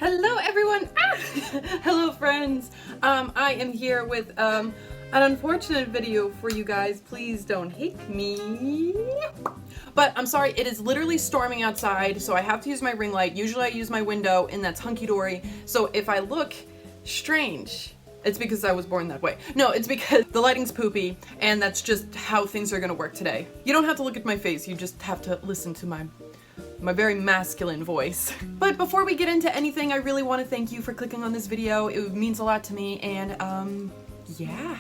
Hello everyone! Hello friends! I am here with an unfortunate video for you guys. Please don't hate me. But I'm sorry, it is literally storming outside, so I have to use my ring light. Usually I use my window, and that's hunky-dory. So if I look strange, it's because I was born that way. No, it's because the lighting's poopy, and that's just how things are gonna work today. You don't have to look at my face, you just have to listen to my very masculine voice. But before we get into anything, I really want to thank you for clicking on this video. It means a lot to me, and yeah.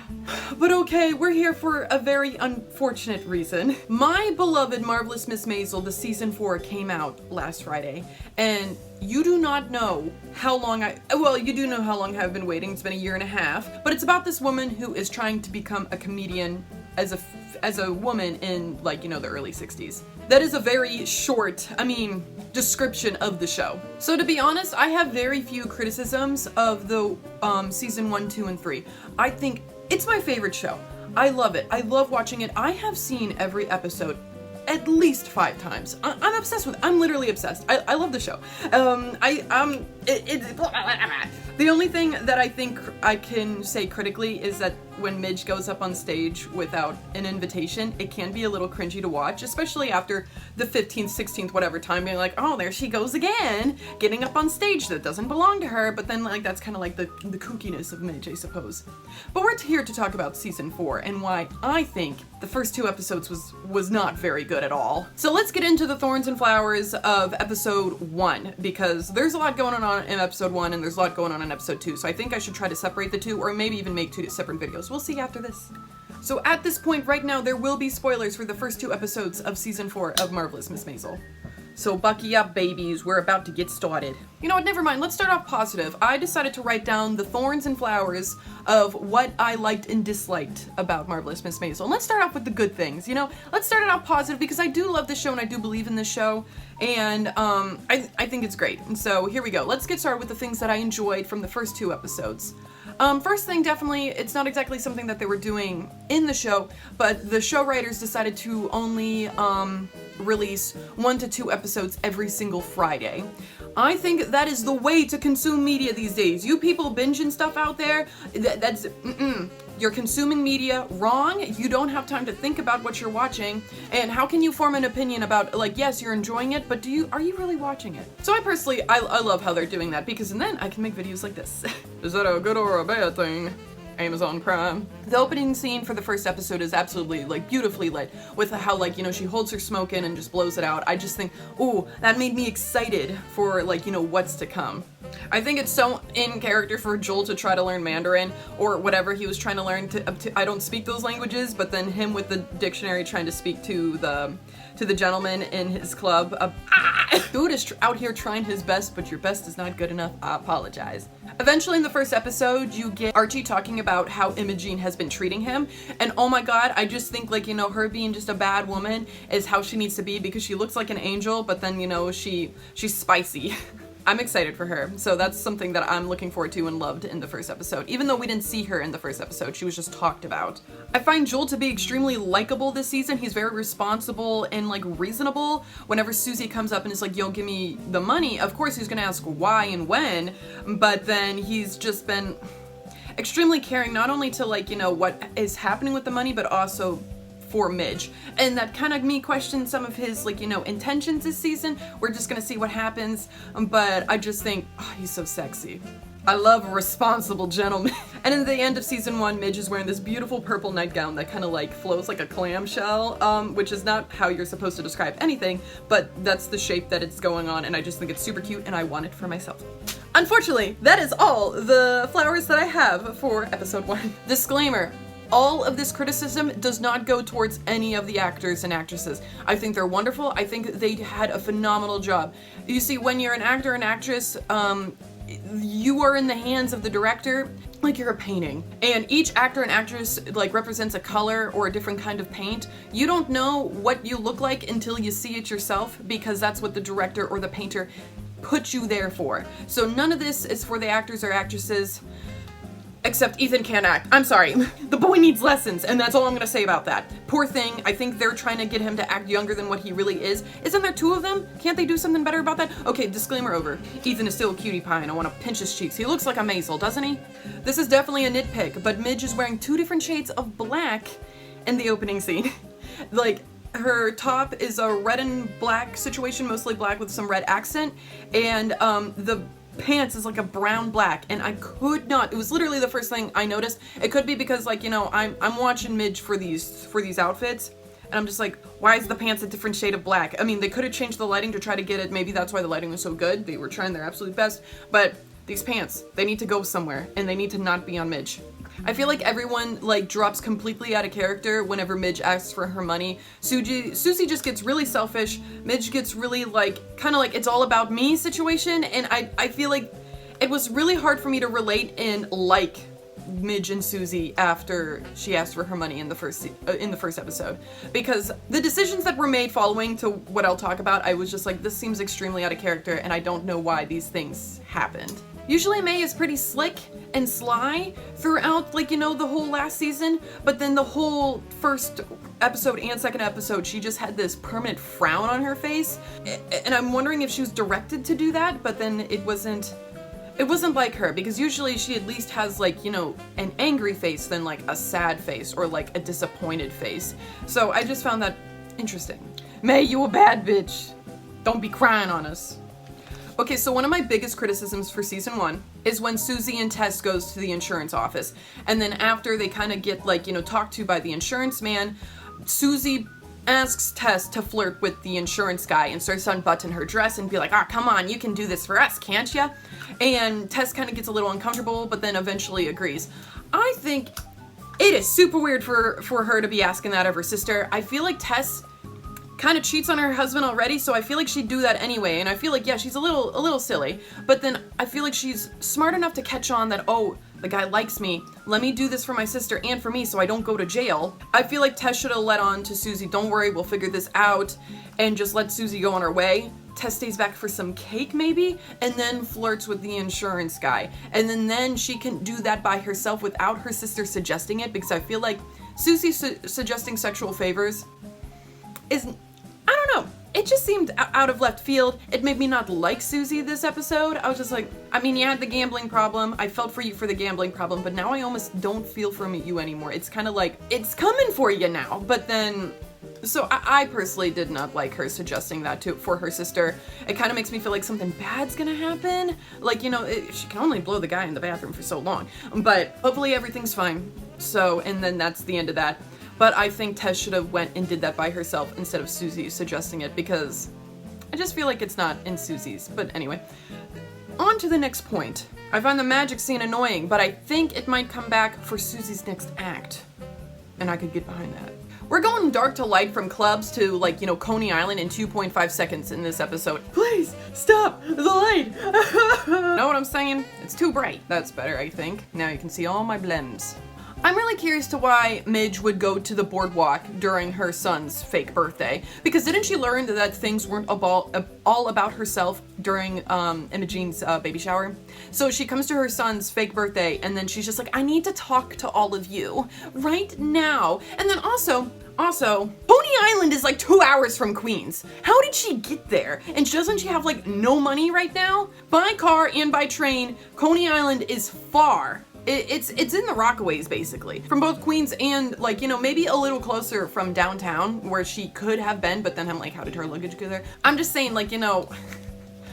But okay, we're here for a very unfortunate reason. My beloved Marvelous Miss Maisel, the season 4 came out last Friday, and you do not know how long you do know how long I've been waiting. It's been 1.5 years, but it's about this woman who is trying to become a comedian as a woman in, like, you know, the early 60s. That is a very short, description of the show. So to be honest, I have very few criticisms of the season 1, 2, and 3. I think it's my favorite show. I love it. I love watching it. I have seen every episode at least 5 times. I'm obsessed with it. I'm literally obsessed. I love the show. The only thing that I think I can say critically is that when Midge goes up on stage without an invitation, it can be a little cringy to watch, especially after the 15th, 16th, whatever time, being like, oh, there she goes again, getting up on stage that doesn't belong to her. But then, like, that's kind of like the kookiness of Midge, I suppose. But we're here to talk about season 4 and why I think the first 2 episodes was not very good at all. So let's get into the thorns and flowers of episode 1, because there's a lot going on in episode 1 and there's a lot going on in episode 2. So I think I should try to separate the 2, or maybe even make 2 separate videos. We'll see after this. So at this point right now, there will be spoilers for the first 2 episodes of season 4 of Marvelous Miss Maisel. So bucky up, babies, we're about to get started. You know what, never mind, let's start off positive. I decided to write down the thorns and flowers of what I liked and disliked about Marvelous Miss Maisel. And let's start off with the good things, you know? Let's start it out positive, because I do love this show and I do believe in this show, and I think it's great. And so here we go. Let's get started with the things that I enjoyed from the first 2 episodes. First thing, definitely, it's not exactly something that they were doing in the show, but the show writers decided to only release 1 to 2 episodes every single Friday. I think that is the way to consume media these days. You people binging stuff out there, you're consuming media wrong. You don't have time to think about what you're watching, and how can you form an opinion about, like, yes, you're enjoying it, but are you really watching it? So I personally, I love how they're doing that, because then I can make videos like this. Is that a good or a bad thing? Amazon Prime. The opening scene for the first episode is absolutely, like, beautifully lit, with how, like, you know, she holds her smoke in and just blows it out. I just think, ooh, that made me excited for, like, you know, what's to come. I think it's so in character for Joel to try to learn Mandarin, or whatever he was trying to learn I don't speak those languages, but then him with the dictionary trying to speak to the gentleman in his club. Dude is out here trying his best, but your best is not good enough. I apologize. Eventually in the first episode, you get Archie talking about how Imogene has been treating him, and oh my god, I just think, like, you know, her being just a bad woman is how she needs to be, because she looks like an angel, but then, you know, she's spicy. I'm excited for her, so that's something that I'm looking forward to and loved in the first episode. Even though we didn't see her in the first episode, she was just talked about. I find Joel to be extremely likable this season. He's very responsible and, like, reasonable. Whenever Susie comes up and is like, yo, give me the money, of course he's gonna ask why and when, but then he's just been extremely caring, not only to, like, you know, what is happening with the money, but also for Midge. And that kind of me questioned some of his, like, you know, intentions this season. We're just gonna see what happens, but I just think, oh, he's so sexy. I love a responsible gentleman. And in the end of season 1, Midge is wearing this beautiful purple nightgown that kind of, like, flows like a clamshell, which is not how you're supposed to describe anything, but that's the shape that it's going on, and I just think it's super cute, and I want it for myself. Unfortunately, that is all the flowers that I have for episode 1. Disclaimer. All of this criticism does not go towards any of the actors and actresses. I think they're wonderful. I think they had a phenomenal job. You see, when you're an actor and actress, you are in the hands of the director like you're a painting. And each actor and actress, like, represents a color or a different kind of paint. You don't know what you look like until you see it yourself, because that's what the director or the painter put you there for. So none of this is for the actors or actresses. Except Ethan can't act. I'm sorry. The boy needs lessons, and that's all I'm gonna say about that. Poor thing. I think they're trying to get him to act younger than what he really is. Isn't there 2 of them? Can't they do something better about that? Okay, disclaimer over. Ethan is still a cutie pie, and I want to pinch his cheeks. He looks like a maisel, doesn't he? This is definitely a nitpick, but Midge is wearing 2 different shades of black in the opening scene. Like, her top is a red and black situation, mostly black with some red accent, and the pants is like a brown black, and I could not, it was literally the first thing I noticed. It could be because, like, you know, I'm watching Midge for these outfits, and I'm just like, why is the pants a different shade of black? I mean, they could have changed the lighting to try to get it, maybe that's why the lighting was so good, they were trying their absolute best, but these pants, they need to go somewhere, and they need to not be on Midge. I feel like everyone, like, drops completely out of character whenever Midge asks for her money. Susie just gets really selfish. Midge gets really, like, kind of like it's all about me situation, and I feel like it was really hard for me to relate and like Midge and Susie after she asked for her money in the first episode, because the decisions that were made following to what I'll talk about, I was just like, this seems extremely out of character, and I don't know why these things happened. Usually May is pretty slick and sly throughout, like, you know, the whole last season, but then the whole first episode and second episode, she just had this permanent frown on her face, and I'm wondering if she was directed to do that, but then it wasn't like her, because usually she at least has, like, you know, an angry face than like a sad face or like a disappointed face. So I just found that interesting. May, you a bad bitch. Don't be crying on us. Okay, so one of my biggest criticisms for season 1 is when Susie and Tess goes to the insurance office, and then after they kind of get, like, you know, talked to by the insurance man, Susie asks Tess to flirt with the insurance guy and starts to unbutton her dress and be like, ah, come on, you can do this for us, can't ya? And Tess kind of gets a little uncomfortable, but then eventually agrees. I think it is super weird for her to be asking that of her sister. I feel like Tess kind of cheats on her husband already, so I feel like she'd do that anyway, and I feel like, yeah, she's a little silly, but then I feel like she's smart enough to catch on that, oh, the guy likes me, let me do this for my sister and for me so I don't go to jail. I feel like Tess should have let on to Susie, don't worry, we'll figure this out, and just let Susie go on her way. Tess stays back for some cake maybe, and then flirts with the insurance guy, and then she can do that by herself without her sister suggesting it, because I feel like Susie suggesting sexual favors is, I don't know, it just seemed out of left field. It made me not like Susie this episode. I was just like, I mean, you had the gambling problem. I felt for you for the gambling problem, but now I almost don't feel for you anymore. It's kind of like, it's coming for you now. But then, so I personally did not like her suggesting that for her sister. It kind of makes me feel like something bad's gonna happen. Like, you know, she can only blow the guy in the bathroom for so long. But hopefully everything's fine. So, and then that's the end of that. But I think Tess should have went and did that by herself instead of Susie suggesting it, because I just feel like it's not in Susie's. But anyway, on to the next point. I find the magic scene annoying, but I think it might come back for Susie's next act. And I could get behind that. We're going dark to light from clubs to, like, you know, Coney Island in 2.5 seconds in this episode. Please, stop the light! Know what I'm saying? It's too bright. That's better, I think. Now you can see all my blems. I'm really curious to why Midge would go to the boardwalk during her son's fake birthday, because didn't she learn that things weren't all about herself during Imogene's baby shower? So she comes to her son's fake birthday, and then she's just like, I need to talk to all of you right now. And then also, Coney Island is like 2 hours from Queens. How did she get there? And doesn't she have, like, no money right now? By car and by train, Coney Island is far. It's in the Rockaways, basically. From both Queens and, like, you know, maybe a little closer from downtown where she could have been, but then I'm like, how did her luggage get there? I'm just saying, like, you know,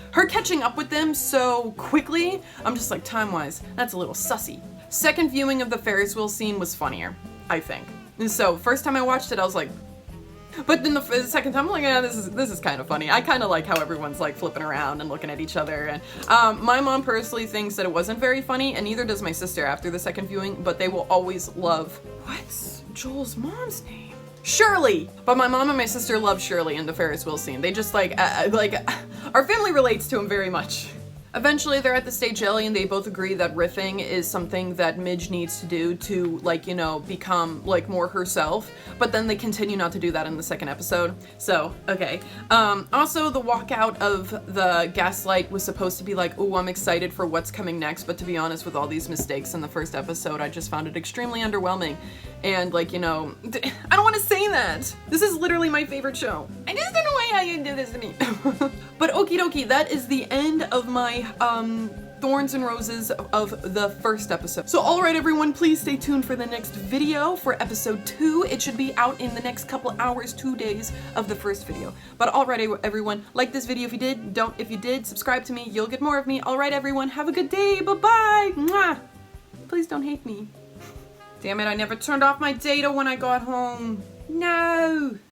her catching up with them so quickly, I'm just like, time-wise, that's a little sussy. Second viewing of the Ferris wheel scene was funnier, I think. And so, first time I watched it, I was like, but then the second time, I'm like, yeah, this is kind of funny. I kind of like how everyone's, like, flipping around and looking at each other. And my mom personally thinks that it wasn't very funny, and neither does my sister after the second viewing, but they will always love, what's Joel's mom's name? Shirley! But my mom and my sister love Shirley in the Ferris wheel scene. They just, like, our family relates to him very much. Eventually, they're at the stage jelly, and they both agree that riffing is something that Midge needs to do to, like, you know, become, like, more herself. But then they continue not to do that in the second episode. So, okay. Also, the walkout of the Gaslight was supposed to be like, ooh, I'm excited for what's coming next. But to be honest, with all these mistakes in the first episode, I just found it extremely underwhelming. And, like, you know, I don't want to say that. This is literally my favorite show. I just don't know why how you do this to me. But okie dokie, that is the end of my Thorns and Roses of the first episode. So alright everyone, please stay tuned for the next video for episode 2. It should be out in the next couple hours, 2 days of the first video. But alright everyone, like this video if you did, if you did, subscribe to me, you'll get more of me. Alright everyone, have a good day, bye-bye! Mwah! Please don't hate me. Damn it, I never turned off my data when I got home. No!